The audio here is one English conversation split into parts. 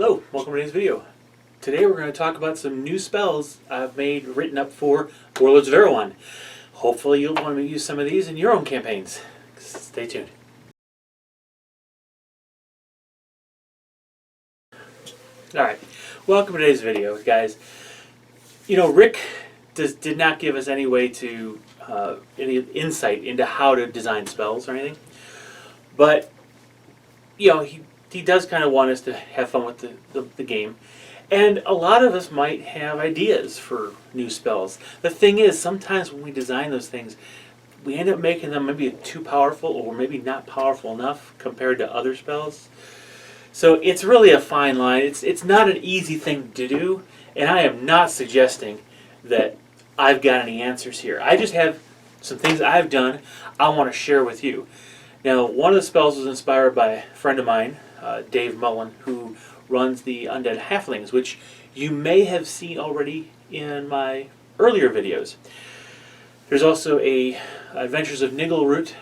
Hello, welcome to today's video. Today we're going to talk about some new spells I've written up for Warlords of Erehwon. Hopefully you'll want to use some of these in your own campaigns. Stay tuned. Alright, welcome to today's video, guys. You know, Rick did not give us any way to, any insight into how to design spells or anything. But, you know, he does kind of want us to have fun with the game. And a lot of us might have ideas for new spells. The thing is, sometimes when we design those things, we end up making them maybe too powerful or maybe not powerful enough compared to other spells. So it's really a fine line. It's not an easy thing to do, and I am not suggesting that I've got any answers here. I just have some things I've done I want to share with you. Now, one of the spells was inspired by a friend of mine, Dave Mullen, who runs the Undead Halflings, which you may have seen already in my earlier videos. There's also a Adventures of Niggleroot,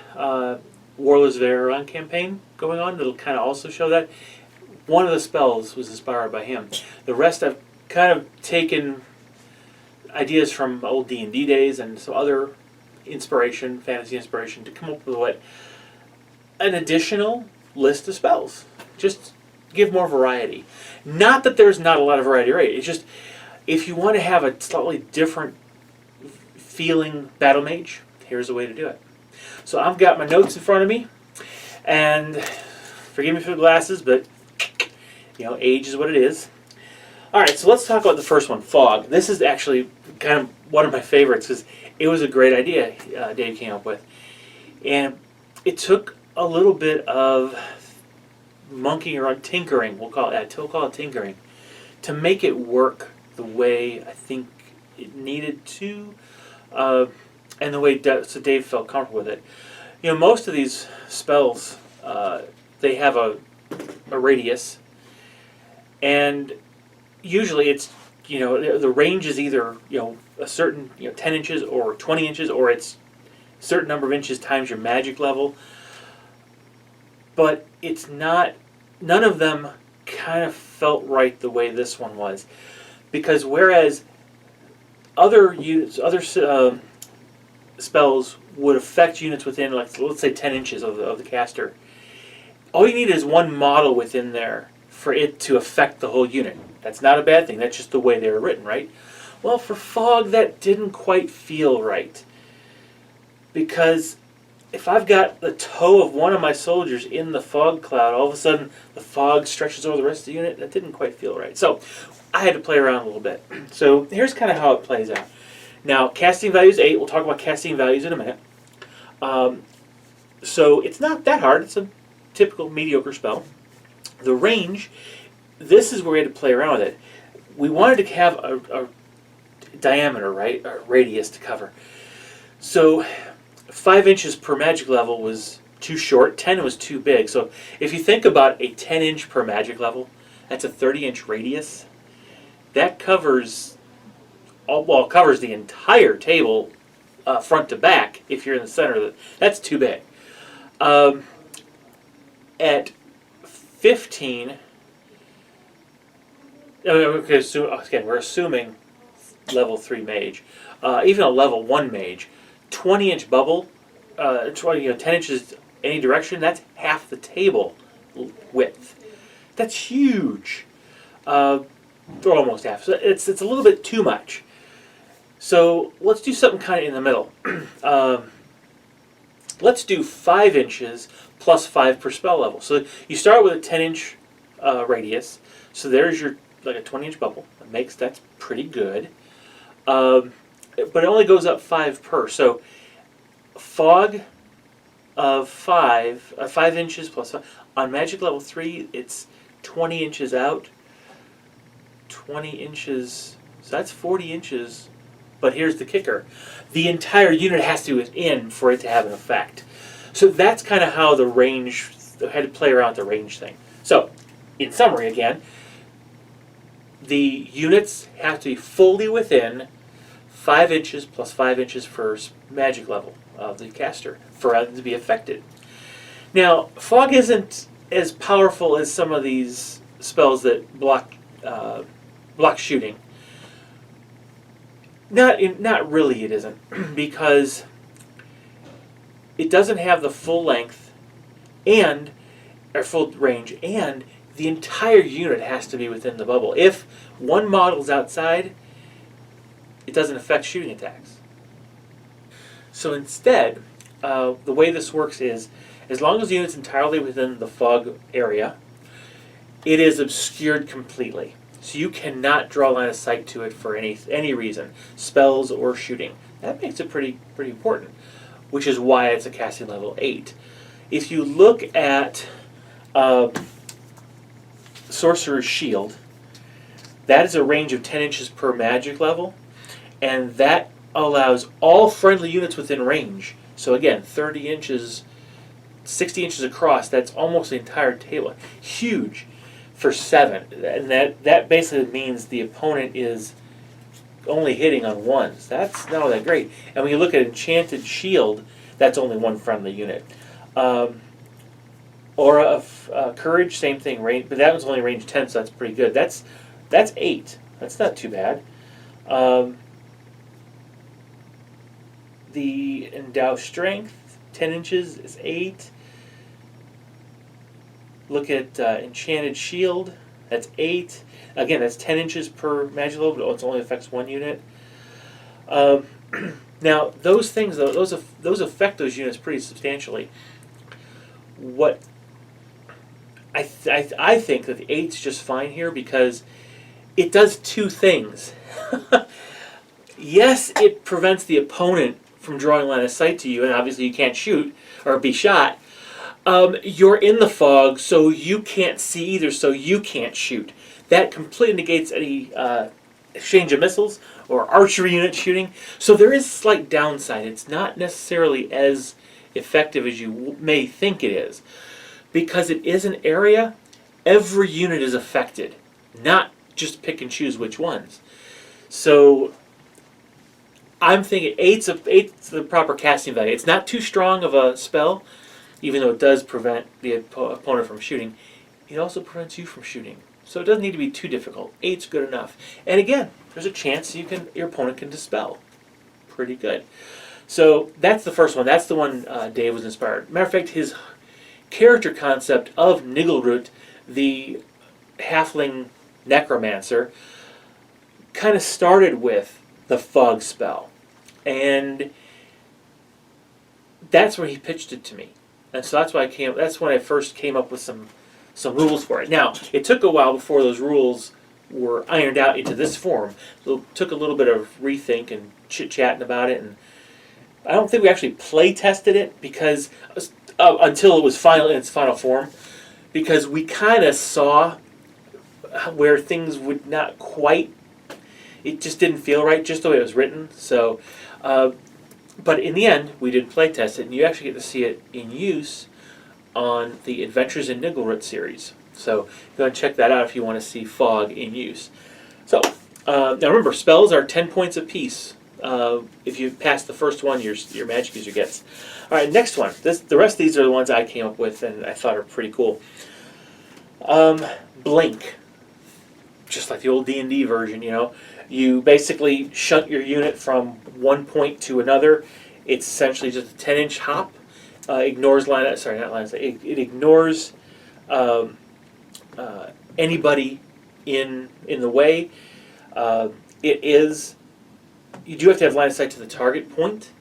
Warlords of Erehwon campaign going on that'll kind of also show that. One of the spells was inspired by him. The rest I've kind of taken ideas from old D&D days and some other inspiration, fantasy inspiration, to come up with an additional list of spells. Just give more variety. Not that there's not a lot of variety, right? It's just if you want to have a slightly different feeling battle mage, here's a way to do it. So I've got my notes in front of me, and forgive me for the glasses, but you know, age is what it is. All right, so let's talk about the first one, Fog. This is actually kind of one of my favorites because it was a great idea Dave came up with, and it took a little bit of monkeying around, tinkering, we'll call it tinkering, to make it work the way I think it needed to, and the way so Dave felt comfortable with it. You know, most of these spells, they have a radius, and usually it's, you know, the range is either, you know, a certain, 10 inches or 20 inches, or it's a certain number of inches times your magic level. But it's not, none of them kind of felt right the way this one was. Because whereas other units, spells would affect units within, like, let's say 10 inches of the caster, all you need is one model within there for it to affect the whole unit. That's not a bad thing, that's just the way they were written, right? Well, for Fog, that didn't quite feel right. Because if I've got the toe of one of my soldiers in the fog cloud, all of a sudden the fog stretches over the rest of the unit, that didn't quite feel right. So I had to play around a little bit. So here's kind of how it plays out. Now, casting value is 8. We'll talk about casting values in a minute. So it's not that hard. It's a typical mediocre spell. The range, this is where we had to play around with it. We wanted to have a diameter, right? A radius to cover. So 5 inches per magic level was too short, 10 was too big. So if you think about a 10 inch per magic level, that's a 30-inch radius. That covers, covers the entire table front to back if you're in the center of it. That's too big. At 15, okay, so again, we're assuming level 3 mage. Even a level 1 mage, 20-inch bubble, 10 inches any direction, that's half the table width. That's huge. Or almost half. So it's a little bit too much. So let's do something kind of in the middle. Let's do 5 inches plus 5 per spell level. So you start with a 10-inch radius. So there's your, like, a 20-inch bubble. That's pretty good. But it only goes up 5 per. So Fog of 5 inches plus 5. On magic level 3, it's 20 inches out. 20 inches, so that's 40 inches. But here's the kicker. The entire unit has to be in for it to have an effect. So that's kind of how the range, I had to play around with the range thing. So, in summary again, the units have to be fully within 5 inches plus 5 inches per magic level of the caster for it to be affected. Now, Fog isn't as powerful as some of these spells that block shooting. Not really. It isn't because it doesn't have the full length and or full range, and the entire unit has to be within the bubble. If one model's outside, it doesn't affect shooting attacks. So instead, the way this works is, as long as the unit's entirely within the fog area, it is obscured completely. So you cannot draw line of sight to it for any reason, spells or shooting. That makes it pretty important, which is why it's a casting level 8. If you look at Sorcerer's Shield, that is a range of 10 inches per magic level, and that allows all friendly units within range. So again, 30 inches, 60 inches across, that's almost the entire table. Huge for 7. And that basically means the opponent is only hitting on ones. That's not all that great. And when you look at Enchanted Shield, that's only one friendly unit. Aura of Courage, same thing, but that one's only range 10, so that's pretty good. That's 8. That's not too bad. The Endow Strength, 10 inches, is 8. Look at Enchanted Shield, that's 8. Again, that's 10 inches per magic level, but it only affects one unit. Now, those things, though, those affect those units pretty substantially. What I think that the 8's just fine here because it does two things. Yes, it prevents the opponent from drawing line of sight to you, and obviously you can't shoot or be shot. You're in the fog, so you can't see either, so you can't shoot. That completely negates any exchange of missiles or archery unit shooting. So there is slight downside. It's not necessarily as effective as you may think it is. Because it is an area, every unit is affected, not just pick and choose which ones. So I'm thinking 8's the proper casting value. It's not too strong of a spell, even though it does prevent the opponent from shooting. It also prevents you from shooting. So it doesn't need to be too difficult. 8's good enough. And again, there's a chance your opponent can dispel. Pretty good. So that's the first one. That's the one Dave was inspired. Matter of fact, his character concept of Niggelroot, the halfling necromancer, kind of started with the fog spell. And that's where he pitched it to me. And so that's when I first came up with some rules for it. Now, it took a while before those rules were ironed out into this form. So it took a little bit of rethink and chit-chatting about it, and I don't think we actually play tested it because until it was in its final form, because we kind of saw where things would not quite. It just didn't feel right, just the way it was written. So, but in the end, we did play test it, and you actually get to see it in use on the Adventures in Niggelroot series. So go and check that out if you want to see fog in use. So now remember, spells are 10 points apiece. If you pass the first one, your magic user gets. All right, next one. The rest of these are the ones I came up with and I thought are pretty cool. Blink, just like the old D&D version. You basically shunt your unit from one point to another. It's essentially just a 10-inch hop. Ignores it ignores anybody in the way. You do have to have line of sight to the target point,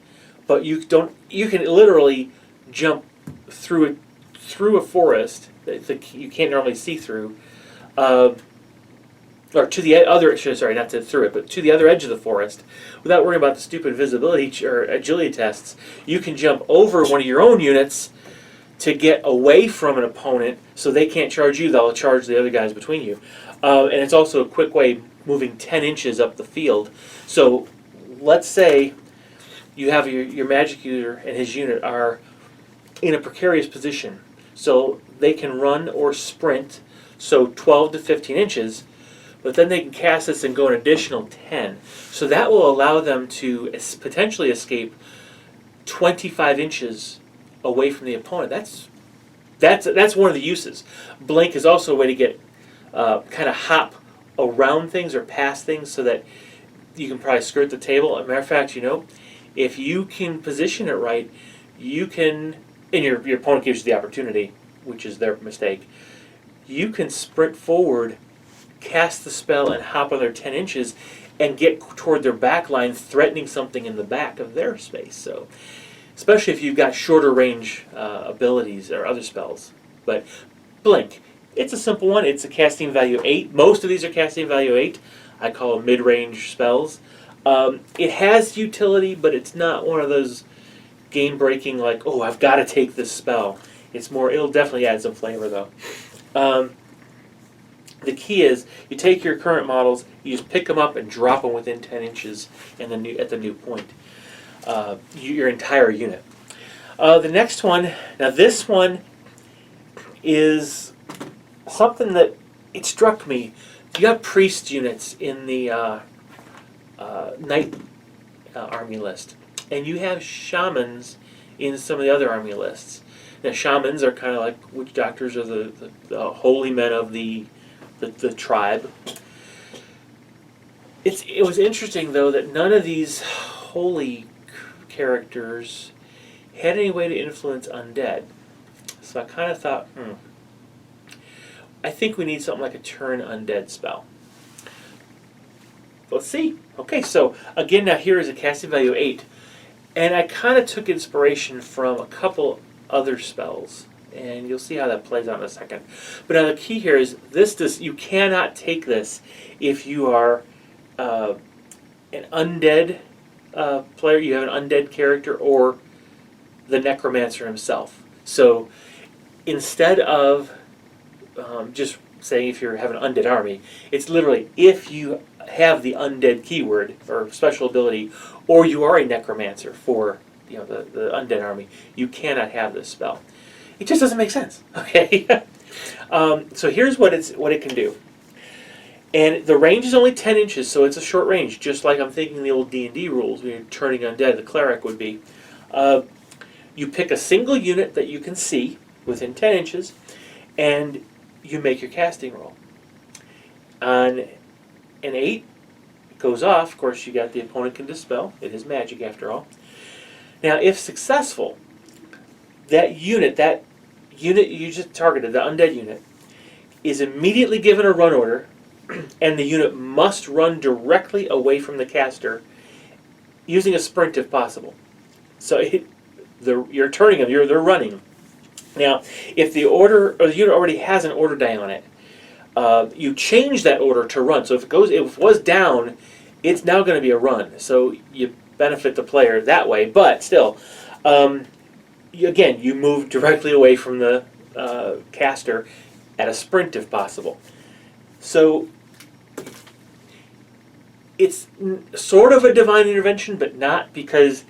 but you can literally jump through a forest that you can't normally see through, or to the other. Sorry, not through it, but to the other edge of the forest, without worrying about the stupid visibility or agility tests. You can jump over one of your own units to get away from an opponent, so they can't charge you. They'll charge the other guys between you, and it's also a quick way moving 10 inches up the field. So let's say you have your magic user and his unit are in a precarious position. So they can run or sprint, so 12 to 15 inches, but then they can cast this and go an additional 10. So that will allow them to potentially escape 25 inches away from the opponent. That's one of the uses. Blink is also a way to get kind of hop around things or past things so that you can probably skirt the table. As a matter of fact, if you can position it right, you can, and your opponent gives you the opportunity, which is their mistake, you can sprint forward, cast the spell, and hop another 10 inches and get toward their back line, threatening something in the back of their space. So, especially if you've got shorter range abilities or other spells. But Blink, it's a simple one. It's a casting value 8. Most of these are casting value 8. I call them mid-range spells. It has utility, but it's not one of those game-breaking, like, oh, I've got to take this spell. It's more, it'll definitely add some flavor, though. The key is you take your current models, you just pick them up and drop them within 10 inches at the new point. Your entire unit. The next one, now this one is something that it struck me. You got priest units in the knight army list, and you have shamans in some of the other army lists. Now, shamans are kind of like witch doctors, or the holy men of the tribe. It was interesting, though, that none of these holy characters had any way to influence undead. So I kind of thought, I think we need something like a turn undead spell. Let's see. Okay, so again, now here is a casting value 8. And I kind of took inspiration from a couple other spells. And you'll see how that plays out in a second. But now the key here is you cannot take this if you are an undead player, you have an undead character, or the necromancer himself. So instead of just saying if you have an undead army, it's literally if you have the undead keyword or special ability, or you are a necromancer for the undead army, you cannot have this spell. It just doesn't make sense. Okay. So here's what it can do. And the range is only 10 inches, so it's a short range, just like I'm thinking the old D&D rules when you're turning undead, the cleric would be. You pick a single unit that you can see within 10 inches, and you make your casting roll. On an 8, it goes off. Of course, you got the opponent can dispel. It is magic after all. Now, if successful, that unit you just targeted, the undead unit, is immediately given a run order, and the unit must run directly away from the caster, using a sprint if possible. So you're turning them, they're running. Now, if the unit already has an order die on it, you change that order to run. So if it was down, it's now going to be a run. So you benefit the player that way, but still, you move directly away from the caster at a sprint if possible. So it's sort of a divine intervention, but not, because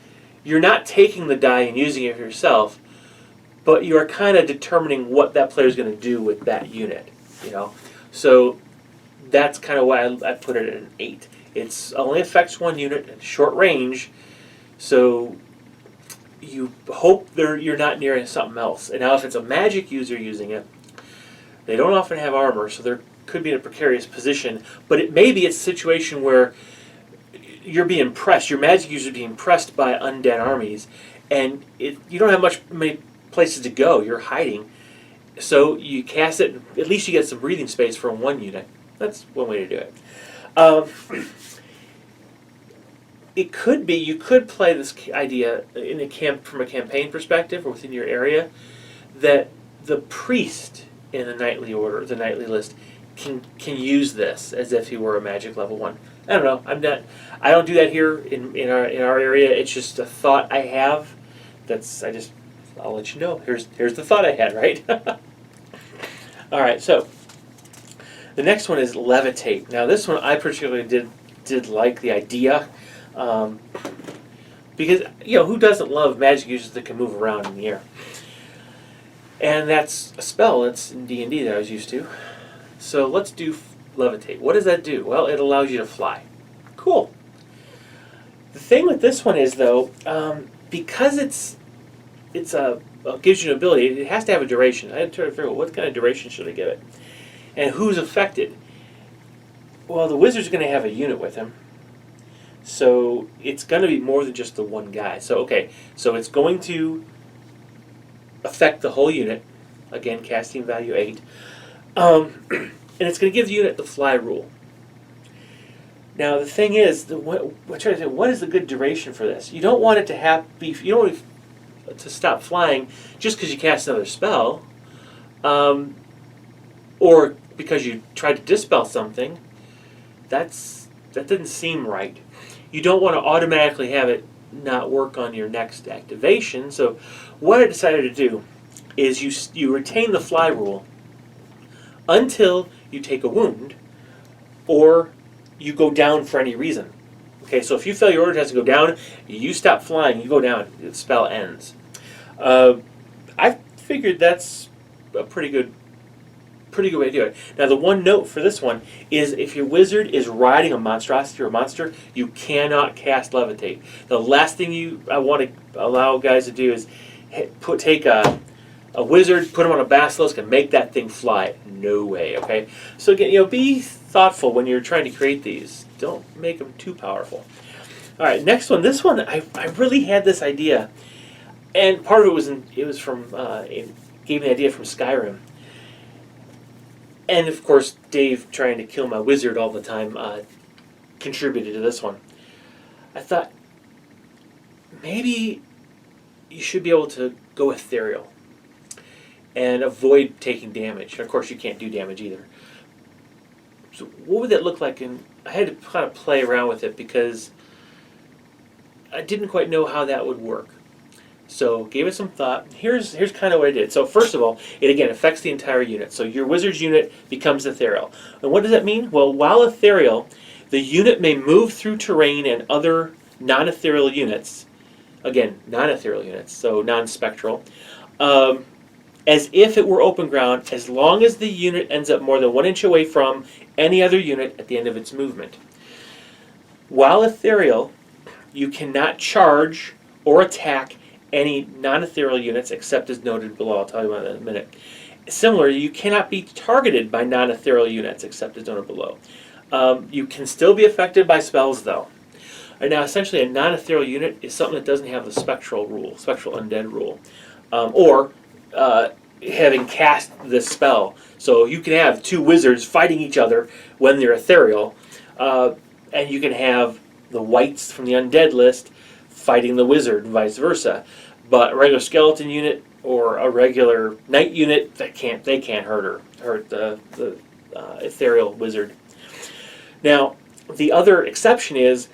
you're not taking the die and using it for yourself, but you are kind of determining what that player is going to do with that unit. So that's kind of why I put it at an 8. It only affects one unit at short range, so you hope you're not near something else. And now if it's a magic user using it, they don't often have armor, so they're could be in a precarious position, but maybe it's a situation where you're being pressed, your magic user is being pressed by undead armies, and you don't have many places to go, you're hiding, so you cast it, at least you get some breathing space from one unit. That's one way to do it. It could be, you could play this idea from a campaign perspective or within your area, that the priest in the knightly order, the knightly list, can use this as if he were a magic level 1. I don't know. I don't do that here in our area. It's just a thought I have. I'll let you know. Here's the thought I had, right? All right. So the next one is levitate. Now this one I particularly did like the idea, because who doesn't love magic users that can move around in the air? And that's a spell that's in D&D that I was used to. So let's do levitate. What does that do? Well, it allows you to fly. Cool. The thing with this one is, though, because it gives you an ability, it has to have a duration. I had to try to figure out what kind of duration should I give it. And who's affected? Well, the wizard's going to have a unit with him. So it's going to be more than just the one guy. So, okay, so it's going to affect the whole unit. Again, casting value 8. And it's going to give the unit the fly rule. Now, the thing is, what is the good duration for this? You don't want it to you don't want it to stop flying just because you cast another spell, or because you tried to dispel something. That doesn't seem right. You don't want to automatically have it not work on your next activation. So what I decided to do is you retain the fly rule until you take a wound or you go down for any reason. Okay, so if you fail your order test to go down, you stop flying, you go down, the spell ends. I figured that's a pretty good way to do it. Now, the one note for this one is if your wizard is riding a monstrosity or a monster, you cannot cast Levitate. The last thing I want to allow guys to do is take a wizard, put him on a basilisk, and make that thing fly. No way, okay? So again, be thoughtful when you're trying to create these. Don't make them too powerful. All right, next one. This one, I really had this idea, and part of it was from it gave me the idea from Skyrim. And, of course, Dave trying to kill my wizard all the time contributed to this one. I thought, maybe you should be able to go ethereal and avoid taking damage. And, of course, you can't do damage either. So what would that look like? And I had to kind of play around with it because I didn't quite know how that would work. So gave it some thought. Here's kind of what I did. So first of all, it again affects the entire unit. So your wizard's unit becomes ethereal. And what does that mean? Well, while ethereal, the unit may move through terrain and other non-ethereal units. Again, non-ethereal units, so non-spectral. As if it were open ground, as long as the unit ends up more than 1 inch away from any other unit at the end of its movement. While ethereal, you cannot charge or attack any non-ethereal units except as noted below. I'll tell you about that in a minute. Similarly, you cannot be targeted by non-ethereal units except as noted below. You can still be affected by spells, though. And now, essentially, a non-ethereal unit is something that doesn't have the spectral undead rule, or having cast this spell. So you can have two wizards fighting each other when they're ethereal, and you can have the wights from the undead list fighting the wizard and vice versa. But a regular skeleton unit or a regular knight unit, they can't hurt the ethereal wizard. Now, the other exception is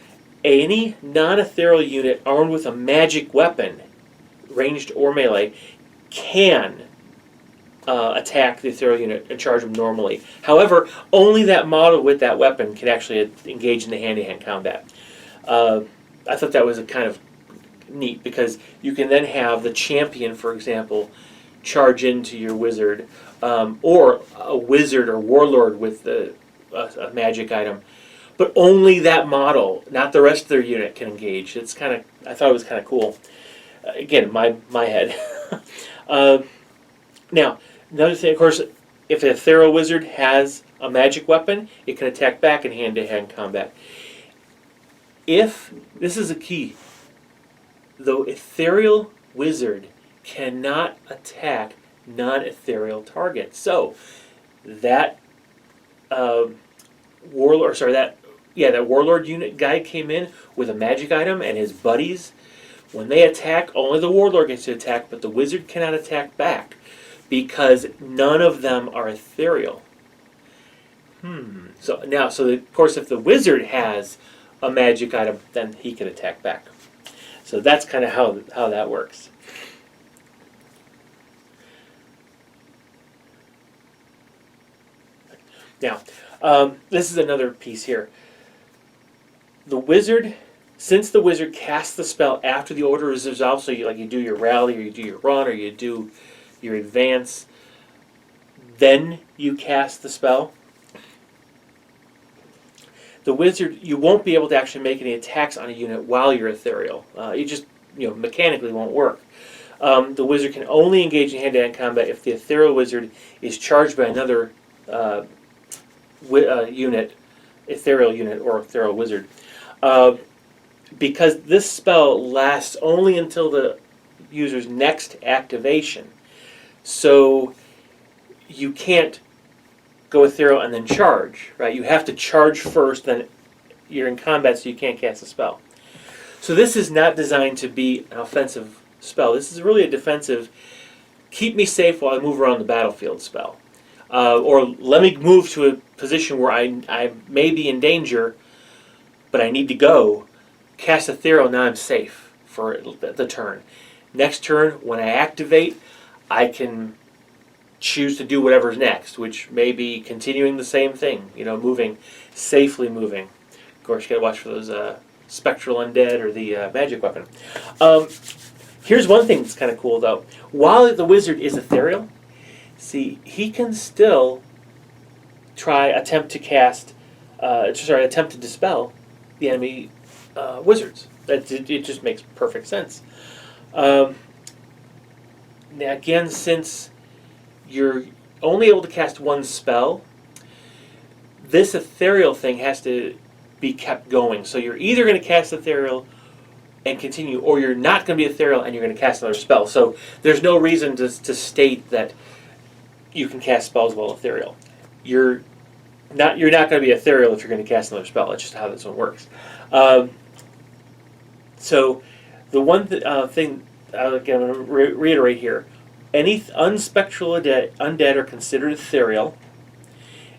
any non-ethereal unit armed with a magic weapon, ranged or melee, can attack the ethereal unit and charge them normally. However, only that model with that weapon can actually engage in the hand-to-hand combat. I thought that was a kind of neat because you can then have the champion, for example, charge into your wizard, or a wizard or warlord with a magic item, but only that model, not the rest of their unit, can engage. I thought it was kind of cool. Again, my head. Now, another thing, of course, if an ethereal wizard has a magic weapon, it can attack back in hand-to-hand combat. This is a key, the ethereal wizard cannot attack non-ethereal targets. So that warlord unit guy came in with a magic item and his buddies. When they attack, only the warlord gets to attack, but the wizard cannot attack back because none of them are ethereal. So of course, if the wizard has a magic item, then he can attack back. So that's kind of how that works. Now, this is another piece here. Since the wizard casts the spell after the order is resolved, so you do your rally, or you do your run, or you do your advance, then you cast the spell. The wizard, you won't be able to actually make any attacks on a unit while you're ethereal. It just mechanically won't work. The wizard can only engage in hand-to-hand combat if the ethereal wizard is charged by another unit, ethereal unit, or ethereal wizard, because this spell lasts only until the user's next activation. So you can't go ethereal and then charge, right? You have to charge first, then you're in combat, so you can't cast a spell. So this is not designed to be an offensive spell. This is really a defensive, keep me safe while I move around the battlefield spell. Or let me move to a position where I may be in danger, but I need to go. Cast ethereal, now I'm safe for the turn. Next turn, when I activate, I can choose to do whatever's next, which may be continuing the same thing, moving, safely moving. Of course, you gotta watch for those spectral undead or the magic weapon. Here's one thing that's kind of cool, though. While the wizard is ethereal, see, he can still attempt to dispel the enemy wizards. It just makes perfect sense. Now, again, since you're only able to cast one spell, this ethereal thing has to be kept going. So you're either going to cast ethereal and continue, or you're not going to be ethereal and you're going to cast another spell. So there's no reason to state that you can cast spells while ethereal. You're not going to be ethereal if you're going to cast another spell. That's just how this one works. So the one thing, again, I'm going to reiterate here, any unspectral undead are considered ethereal,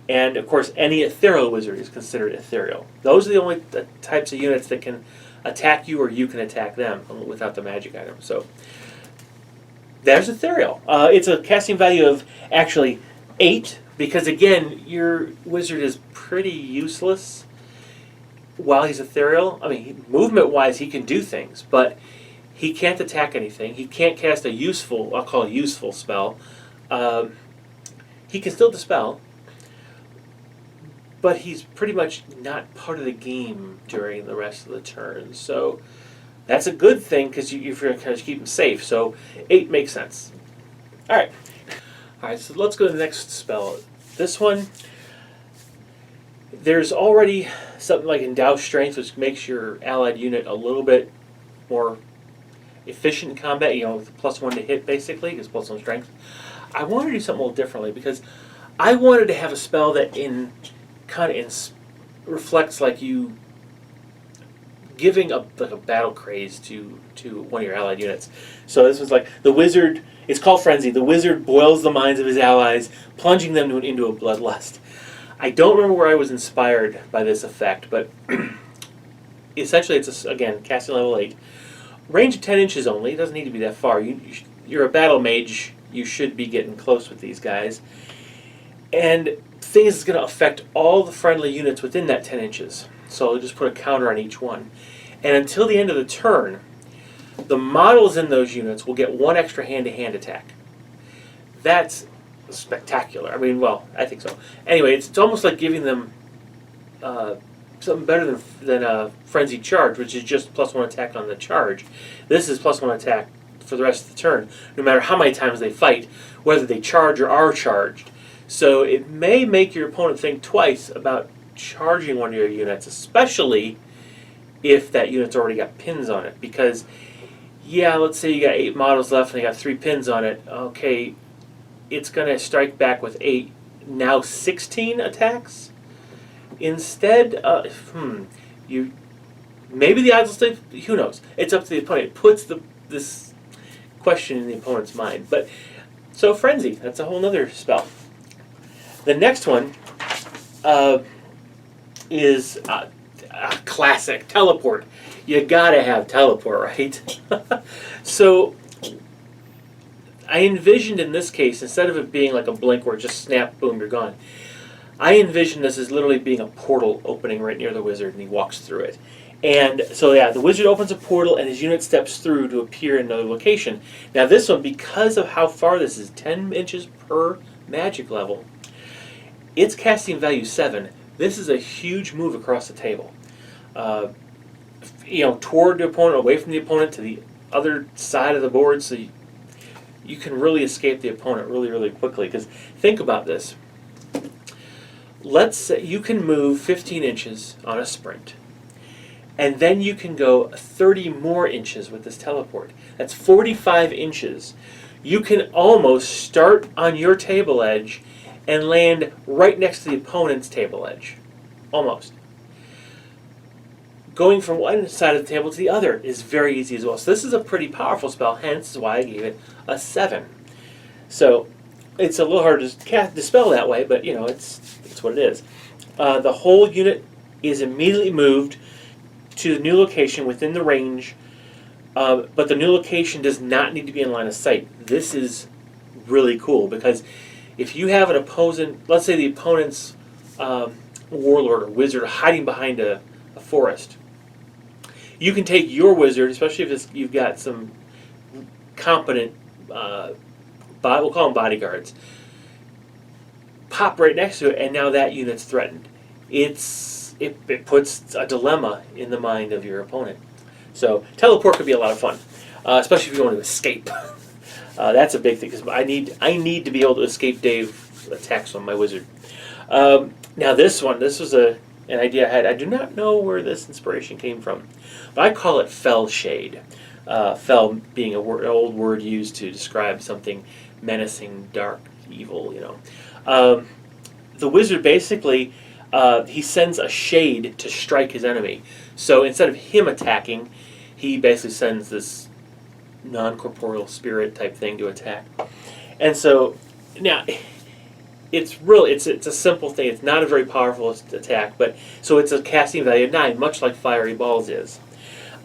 and of course any ethereal wizard is considered ethereal. Those are the only types of units that can attack you, or you can attack them without the magic item. So there's ethereal. It's a casting value of actually 8, because again, your wizard is pretty useless while he's ethereal. I mean, movement-wise, he can do things, but he can't attack anything. He can't cast a useful, I'll call it a useful spell. He can still dispel, but he's pretty much not part of the game during the rest of the turn. So that's a good thing, because you're going to keep him safe. So 8 makes sense. All right, so let's go to the next spell. This one, there's already something like Endow Strength, which makes your allied unit a little bit more efficient in combat, with +1 to hit, basically, because +1 strength. I wanted to do something a little differently, because I wanted to have a spell that reflects like you giving a battle craze to one of your allied units. So this was like the wizard. It's called Frenzy. The wizard boils the minds of his allies, plunging them into a bloodlust. I don't remember where I was inspired by this effect, but essentially it's again casting level 8. Range of 10 inches only. It doesn't need to be that far. You're a battle mage. You should be getting close with these guys. And the thing is, it's going to affect all the friendly units within that 10 inches. So I'll just put a counter on each one. And until the end of the turn, the models in those units will get 1 extra hand-to-hand attack. That's spectacular. I mean, well, I think so. Anyway, it's almost like giving them something better than a Frenzied Charge, which is just +1 attack on the charge. This is +1 attack for the rest of the turn, no matter how many times they fight, whether they charge or are charged. So it may make your opponent think twice about charging one of your units, especially if that unit's already got pins on it. Because, yeah, let's say you got 8 models left and they got 3 pins on it. Okay, it's going to strike back with 8, now 16 attacks? Instead, maybe the odds will stay, who knows? It's up to the opponent. It puts this question in the opponent's mind. But, so Frenzy, that's a whole other spell. The next one is a classic, Teleport. You gotta have Teleport, right? So I envisioned in this case, instead of it being like a blink where it just snap, boom, you're gone, I envision this as literally being a portal opening right near the wizard, and he walks through it. And so, yeah, the wizard opens a portal, and his unit steps through to appear in another location. Now, this one, because of how far this is, 10 inches per magic level, its casting value 7. This is a huge move across the table. Toward the opponent, away from the opponent, to the other side of the board, so you can really escape the opponent really, really quickly. Because think about this. let's say you can move 15 inches on a sprint, and then you can go 30 more inches with this teleport. That's 45 inches. You can almost start on your table edge and land right next to the opponent's table edge. Almost. Going from one side of the table to the other is very easy as well. So this is a pretty powerful spell, hence why I gave it a 7. So it's a little hard to spell that way, but it's what it is. The whole unit is immediately moved to the new location within the range, but the new location does not need to be in line of sight. This is really cool because if you have an opposing, let's say the opponent's warlord or wizard hiding behind a forest, you can take your wizard, especially if you've got some competent, we'll call them bodyguards, pop right next to it, and now that unit's threatened. It puts a dilemma in the mind of your opponent. So teleport could be a lot of fun, especially if you want to escape. That's a big thing because I need to be able to escape Dave attacks on my wizard. Now this was an idea I had. I do not know where this inspiration came from, but I call it fell shade. Fell being an old word used to describe something menacing, dark, evil. The wizard basically he sends a shade to strike his enemy. So instead of him attacking, he basically sends this non-corporeal spirit type thing to attack. And so now it's a simple thing. It's not a very powerful attack, but so it's a casting value of 9, much like Fiery Balls is.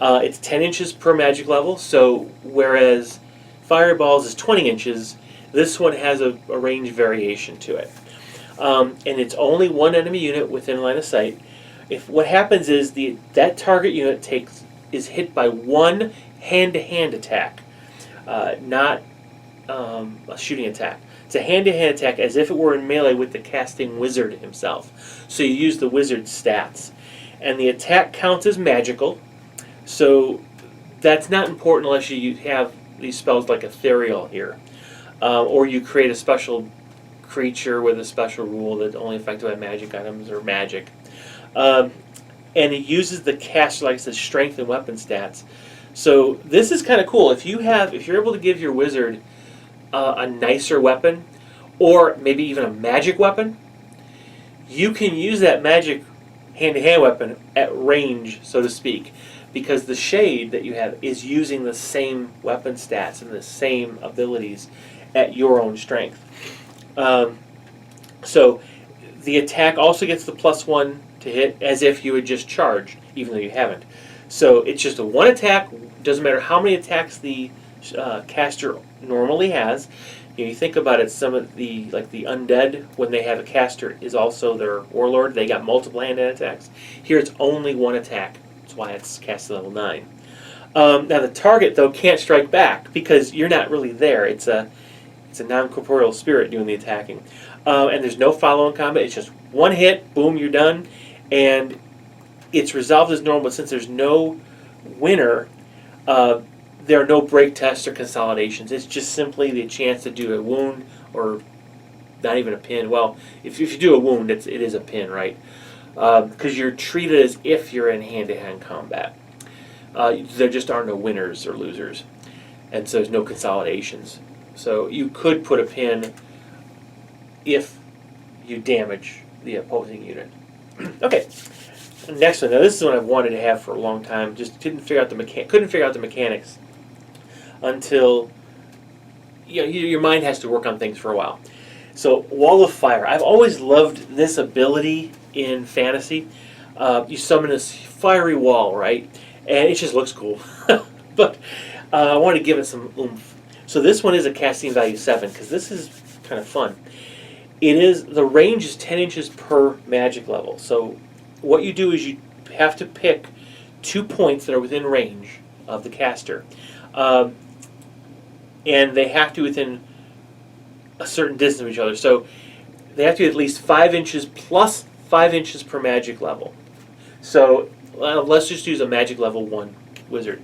It's 10 inches per magic level. So whereas Fiery Balls is 20 inches, this one has a range variation to it. And it's only one enemy unit within line of sight. If what happens is that target unit is hit by one hand-to-hand attack, not a shooting attack. It's a hand-to-hand attack as if it were in melee with the casting wizard himself. So you use the wizard's stats, and the attack counts as magical. So that's not important unless you have these spells like Ethereal here, or you create a special creature with a special rule that's only affected by magic items or magic. And it uses the caster, like I said, strength and weapon stats. So this is kind of cool. If you're able to give your wizard a nicer weapon, or maybe even a magic weapon, you can use that magic hand-to-hand weapon at range, so to speak, because the shade that you have is using the same weapon stats and the same abilities at your own strength. So the attack also gets the +1 to hit as if you had just charged, even though you haven't. So it's just a one attack. Doesn't matter how many attacks the caster normally has. You think about it, some of the undead, when they have a caster, is also their warlord. They got multiple hand-to-hand attacks. Here it's only one attack. That's why it's cast level 9. Now the target though can't strike back because you're not really there. It's a non-corporeal spirit doing the attacking. And there's no follow-on combat. It's just one hit, boom, you're done. And it's resolved as normal, but since there's no winner, there are no break tests or consolidations. It's just simply the chance to do a wound, or not even a pin. Well, if you do a wound, it is a pin, right? Because you're treated as if you're in hand-to-hand combat. There just are no winners or losers. And so there's no consolidations. So you could put a pin if you damage the opposing unit. Okay, next one. Now this is one I've wanted to have for a long time. Just couldn't figure out the mechanics until your mind has to work on things for a while. So Wall of Fire. I've always loved this ability in fantasy. You summon this fiery wall, right? And it just looks cool. But I want to give it some oomph. So this one is a casting value 7 because this is kind of fun. The range is 10 inches per magic level. So what you do is you have to pick 2 points that are within range of the caster. And they have to be within a certain distance of each other. So they have to be at least 5 inches plus 5 inches per magic level. So let's just use a magic level 1 wizard.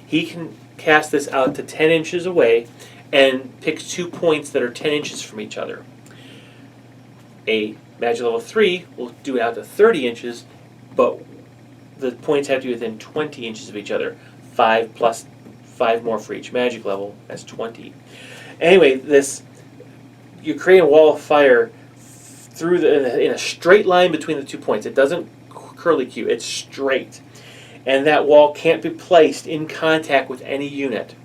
He can cast this out to 10 inches away and pick 2 points that are 10 inches from each other. A Magic level 3 will do it out to 30 inches, but the points have to be within 20 inches of each other. 5 plus 5 more for each magic level, that's 20. Anyway, you create a wall of fire in a straight line between the 2 points. It doesn't curly Q, it's straight. And that wall can't be placed in contact with any unit.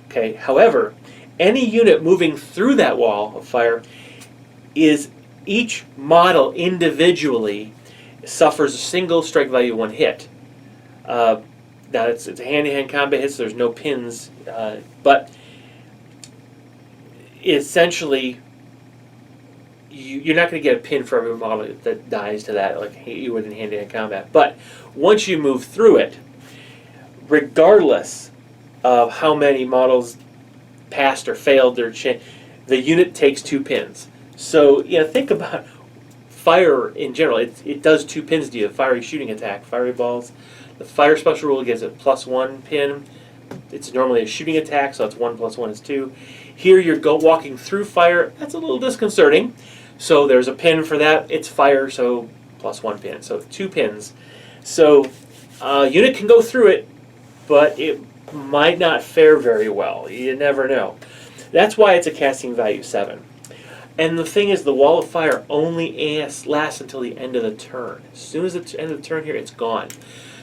Okay. However, any unit moving through that wall of fire each model individually suffers a single strike value 1 hit. Now it's a hand-to-hand combat hit, so there's no pins, but essentially you're not going to get a pin for every model that dies to that like you would in hand-to-hand combat. But once you move through it, regardless of how many models passed or failed the unit takes 2 pins. So think about fire in general. It does 2 pins to you. Fiery shooting attack, fiery balls. The fire special rule gives it +1 pin. It's normally a shooting attack, so it's 1 + 1 is 2. Here you're walking through fire. That's a little disconcerting. So there's a pin for that. It's fire, so +1 pin. So 2 pins. So unit can go through it, but it might not fare very well. You never know. That's why it's a casting value 7. And the thing is, the wall of fire only lasts until the end of the turn. As soon as the end of the turn here, it's gone.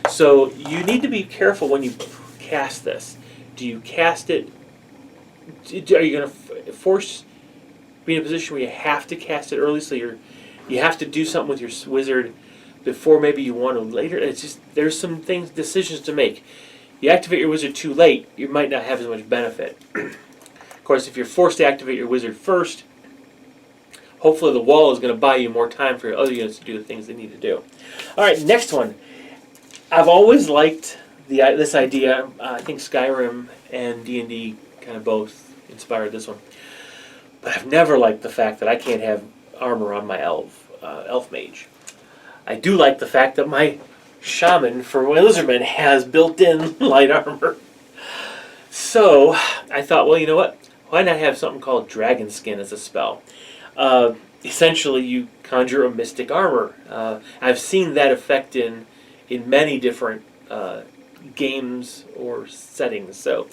So you need to be careful when you cast this. Do you cast it? Are you going to be in a position where you have to cast it early, so you have to do something with your wizard before maybe you want to later? It's just there's some decisions to make. You activate your wizard too late, you might not have as much benefit. Of course, if you're forced to activate your wizard first, hopefully the wall is going to buy you more time for your other units to do the things they need to do. All right, next one. I've always liked this idea. I think Skyrim and D&D kind of both inspired this one. But I've never liked the fact that I can't have armor on my elf mage. I do like the fact that my shaman for my lizardman has built-in light armor. So I thought, well, you know what? Why not have something called Dragon Skin as a spell? Essentially, you conjure a mystic armor. I've seen that effect in many different games or settings, so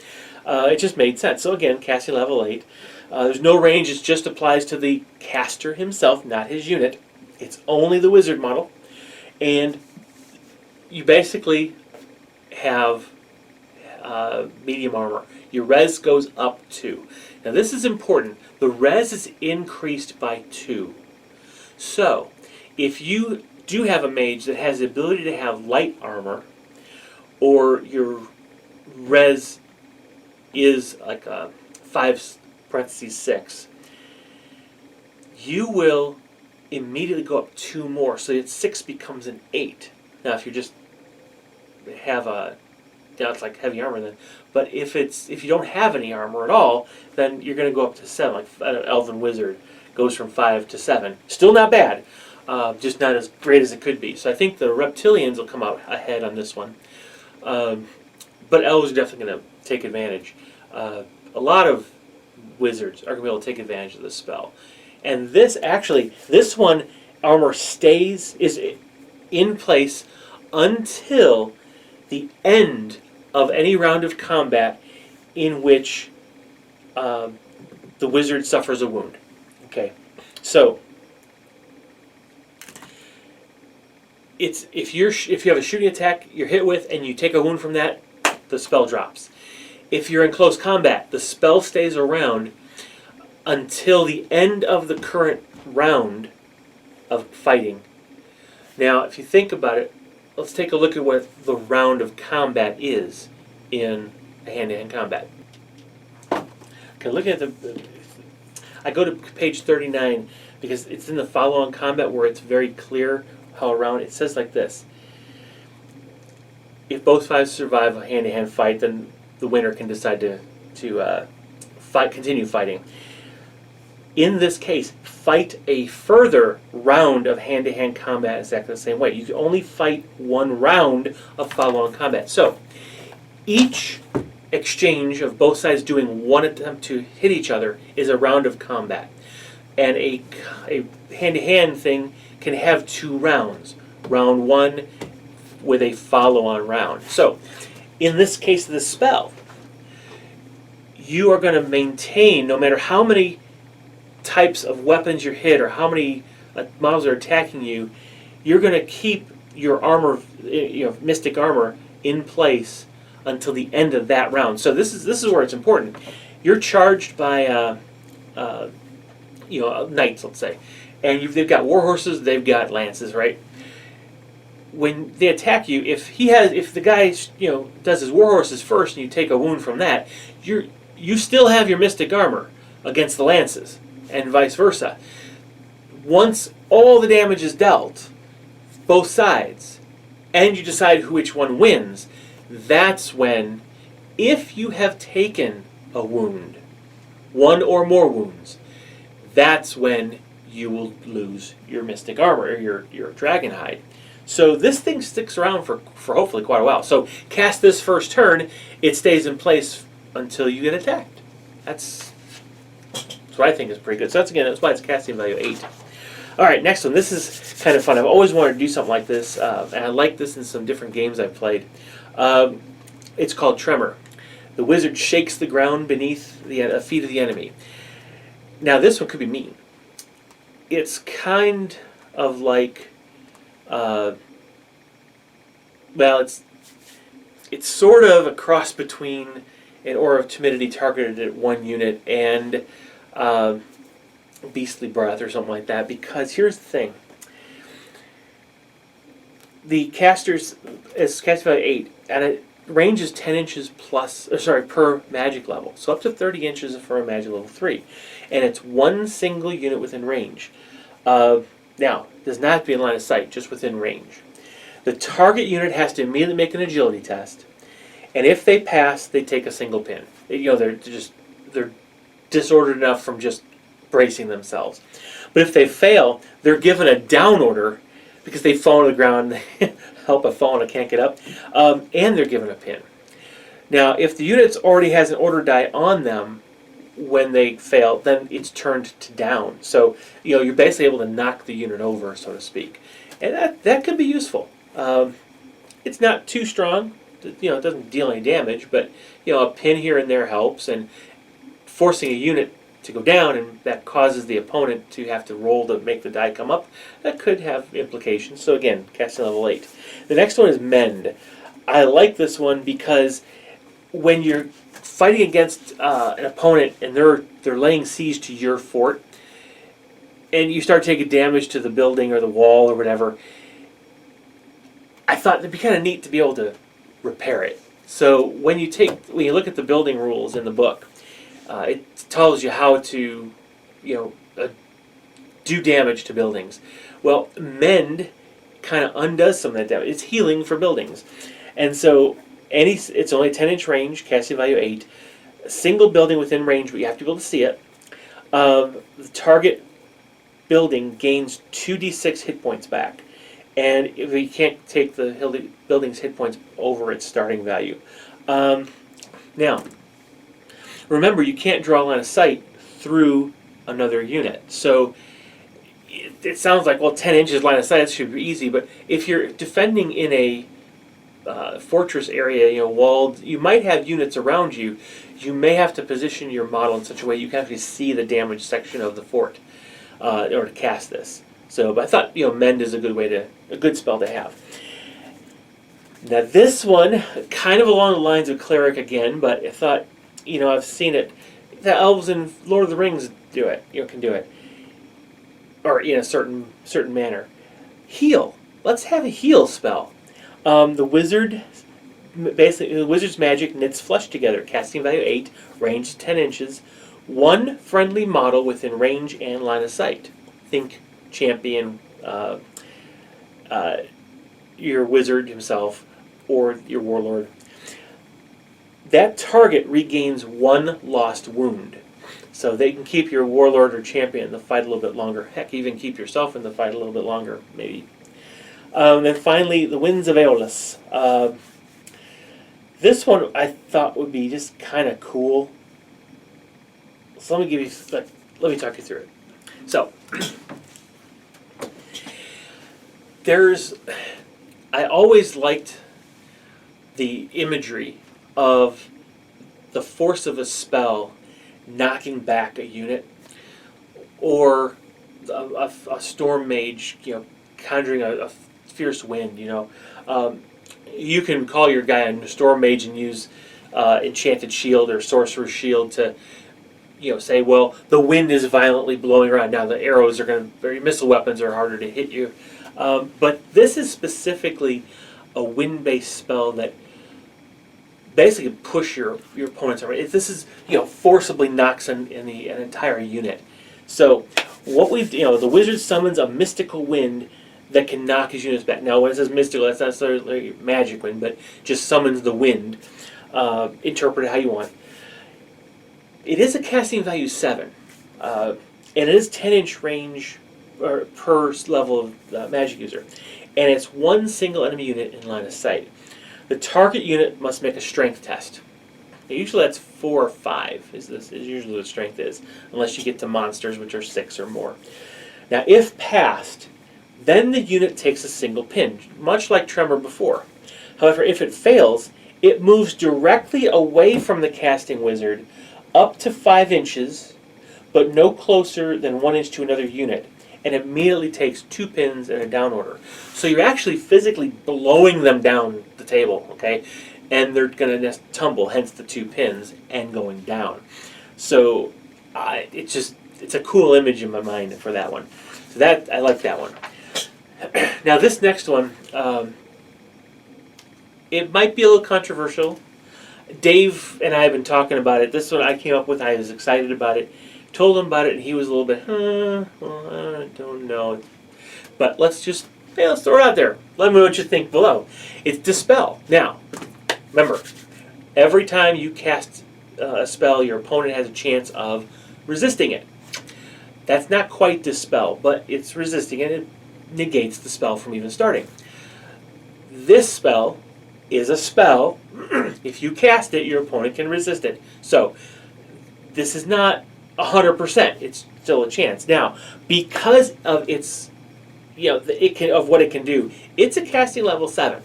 it just made sense. So again, casting level 8. There's no range, it just applies to the caster himself, not his unit. It's only the wizard model. And you basically have medium armor. Your res goes up 2. Now this is important. The res is increased by 2. So if you do have a mage that has the ability to have light armor, or your res is like a 5/6, you will immediately go up 2 more, so that 6 becomes an 8. Now if you just have it's like heavy armor then. But if you don't have any armor at all, then you're going to go up to 7. Like an elven wizard goes from 5 to 7. Still not bad, just not as great as it could be. So I think the reptilians will come out ahead on this one. But elves are definitely going to take advantage. A lot of wizards are going to be able to take advantage of this spell. And this one, armor is in place until the end of any round of combat in which the wizard suffers a wound. Okay, so if you have a shooting attack you're hit with and you take a wound from that, the spell drops. If you're in close combat, the spell stays around until the end of the current round of fighting. Now, if you think about it, let's take a look at what the round of combat is in a hand-to-hand combat. Okay, looking at I go to page 39 because it's in the follow-on combat where it's very clear how a round. It says like this: if both sides survive a hand-to-hand fight, then the winner can decide to continue fighting. In this case, fight a further round of hand-to-hand combat exactly the same way. You can only fight 1 round of follow-on combat. So, each exchange of both sides doing 1 attempt to hit each other is a round of combat. And a hand-to-hand thing can have 2 rounds. Round 1 with a follow-on round. So, in this case of the spell, you are going to maintain, no matter how many types of weapons you're hit or how many models are attacking you, you're going to keep your armor, mystic armor, in place until the end of that round. So this is where it's important. You're charged by knights, let's say, and they've got war horses, they've got lances, right? When they attack you, if the guy does his war horses first, and you take a wound from that, you still have your mystic armor against the lances, and vice versa. Once all the damage is dealt, both sides, and you decide which one wins, that's when, if you have taken a wound, 1 or more wounds, that's when you will lose your mystic armor, or your dragon hide. So this thing sticks around for hopefully quite a while. So cast this first turn, it stays in place until you get attacked. That's what I think is pretty good. So that's why it's casting value 8. All right, next one. This is kind of fun. I've always wanted to do something like this, and I like this in some different games I've played. It's called Tremor. The wizard shakes the ground beneath the feet of the enemy. Now this one could be mean. It's kind of like, it's sort of a cross between an Aura of Timidity targeted at 1 unit and Beastly Breath or something like that, because here's the thing. The casters is cast value 8, and it range is 10 inches per magic level, so up to 30 inches for a magic level 3, and it's 1 single unit within range. Now, does not have to be in line of sight, just within range. The target unit has to immediately make an agility test, and if they pass, they take a single pin. They're disordered enough from just bracing themselves. But if they fail, they're given a down order because they fall to the ground, help a fall and can't get up, and they're given a pin. Now, if the unit already has an order die on them when they fail, then it's turned to down. So you're basically able to knock the unit over, so to speak, and that could be useful. It's not too strong. It doesn't deal any damage, but a pin here and there helps, and forcing a unit to go down, and that causes the opponent to have to roll to make the die come up, that could have implications. So again, casting level 8. The next one is Mend. I like this one because when you're fighting against an opponent and they're laying siege to your fort, and you start taking damage to the building or the wall or whatever, I thought it'd be kind of neat to be able to repair it. So when you look at the building rules in the book, it tells you how to, do damage to buildings. Well, Mend kind of undoes some of that damage. It's healing for buildings, and so it's only 10-inch range, casting value 8. A single building within range, but you have to be able to see it. The target building gains 2d6 hit points back, and if you can't take the building's hit points over its starting value. Now, remember, you can't draw a line of sight through another unit. So it sounds like, 10 inches line of sight should be easy, but if you're defending in a fortress area, walled, you might have units around you. You may have to position your model in such a way you can actually see the damaged section of the fort in order to cast this. So, but I thought, Mend is a good spell to have. Now this one, kind of along the lines of Cleric again, but I thought, I've seen it. The elves in Lord of the Rings do it. Can do it, or in a certain manner. Heal. Let's have a heal spell. The wizard's magic knits flesh together. Casting value 8, range 10 inches. 1 friendly model within range and line of sight. Think champion, your wizard himself, or your warlord. That target regains 1 lost wound. So they can keep your warlord or champion in the fight a little bit longer. Heck, even keep yourself in the fight a little bit longer, maybe. Then finally, the Winds of Aeolus. This one I thought would be just kind of cool. So let me talk you through it. So, I always liked the imagery of the force of a spell knocking back a unit, or a storm mage, conjuring a fierce wind. You can call your guy a storm mage and use enchanted shield or sorcerer's shield to, say, well, the wind is violently blowing around. Now the arrows are your missile weapons are harder to hit you, but this is specifically a wind-based spell that basically push your opponents around. This is forcibly knocks an entire unit. So what the wizard summons a mystical wind that can knock his units back. Now when it says mystical, that's not necessarily magic wind, but just summons the wind. Interpret it how you want. It is a casting value 7, and it is 10-inch range per level of magic user, and it's one single enemy unit in line of sight. The target unit must make a strength test. Now, usually that's 4 or 5 is usually what strength is, unless you get to monsters, which are 6 or more. Now, if passed, then the unit takes a single pin, much like Tremor before. However, if it fails, it moves directly away from the casting wizard up to 5 inches, but no closer than 1 inch to another unit, and immediately takes 2 pins and a down order. So you're actually physically blowing them down the table, okay? And they're going to tumble, hence the 2 pins, and going down. So it's a cool image in my mind for that one. So I like that one. Now this next one, it might be a little controversial. Dave and I have been talking about it. This one I came up with. I was excited about it. Told him about it, and he was a little bit, well, I don't know. But let's throw it out there. Let me know what you think below. It's Dispel. Now, remember, every time you cast a spell, your opponent has a chance of resisting it. That's not quite Dispel, but it's resisting it. It negates the spell from even starting. This spell is a spell. If you cast it, your opponent can resist it. So, this is not 100%. It's still a chance. Now, because of its, of what it can do, it's a casting level 7.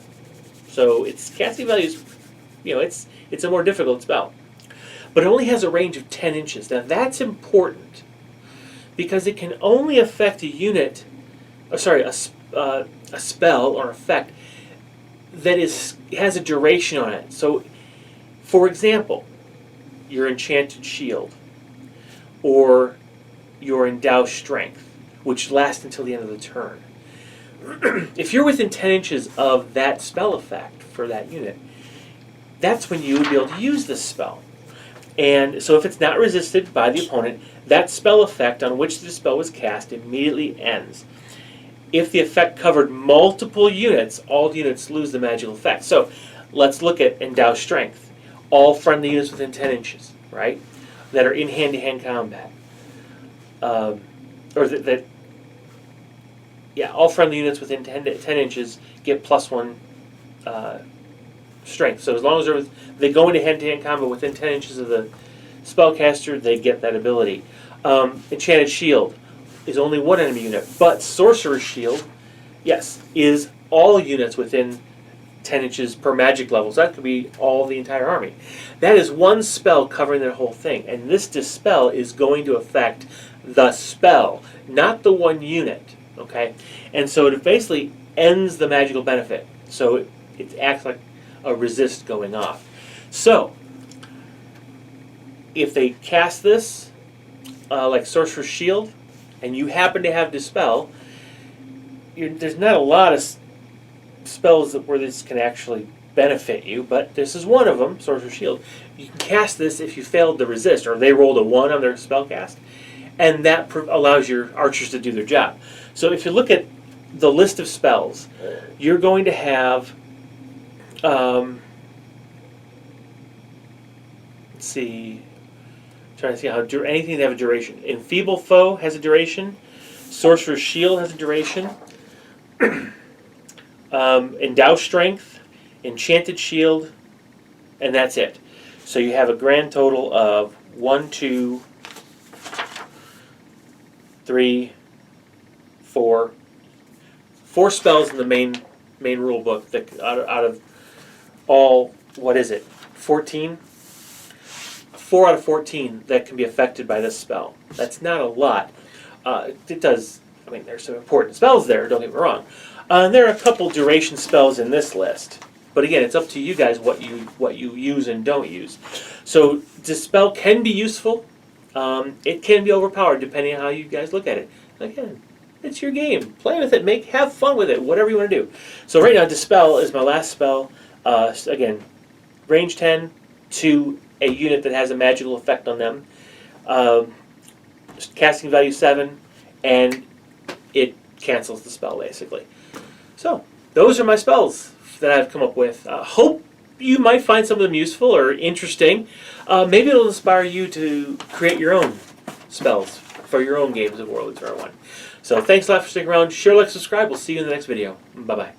So its casting value is, it's a more difficult spell. But it only has a range of 10 inches. Now that's important because it can only affect a unit, a spell or effect that has a duration on it. So, for example, your enchanted shield, or your endow strength, which lasts until the end of the turn. If you're within 10 inches of that spell effect for that unit, that's when you would be able to use this spell. And so if it's not resisted by the opponent, that spell effect on which the spell was cast immediately ends. If the effect covered multiple units, all units lose the magical effect. So let's look at endow strength. All friendly units within 10 inches, right? That are in hand-to-hand combat, all friendly units within 10 inches get +1 strength. So as long as they go into hand-to-hand combat within 10 inches of the spellcaster, they get that ability. Enchanted Shield is only 1 enemy unit, but Sorcerer's Shield, yes, is all units within 10 inches per magic level. So that could be the entire army. That is one spell covering that whole thing. And this Dispel is going to affect the spell, not the one unit. Okay? And so it basically ends the magical benefit. So it acts like a resist going off. So, if they cast this, like Sorcerer's Shield, and you happen to have Dispel, there's not a lot of spells where this can actually benefit you, but this is one of them, Sorcerer's Shield. You can cast this if you failed to resist, or they rolled a 1 on their spell cast, and that allows your archers to do their job. So if you look at the list of spells, you're going to have, let's see, trying to see how anything that have a duration. Enfeeble Foe has a duration. Sorcerer's Shield has a duration. Endow Strength, Enchanted Shield, and that's it. So you have a grand total of 1, 2, 3, 4, 4 spells in the main rule book that out of all, what is it, 14? 4 out of 14 that can be affected by this spell. That's not a lot. It does, I mean, there's some important spells there, don't get me wrong. There are a couple duration spells in this list. But again, it's up to you guys what you use and don't use. So this spell can be useful. It can be overpowered depending on how you guys look at it. Again, it's your game. Play with it. Have fun with it. Whatever you want to do. So right now, Dispel is my last spell. Again, range 10 to a unit that has a magical effect on them. Casting value 7, and it cancels the spell basically. So those are my spells that I've come up with. Hope you might find some of them useful or interesting. Maybe it'll inspire you to create your own spells for your own games of Warlords of Erehwon. So thanks a lot for sticking around. Share, like, subscribe. We'll see you in the next video. Bye-bye.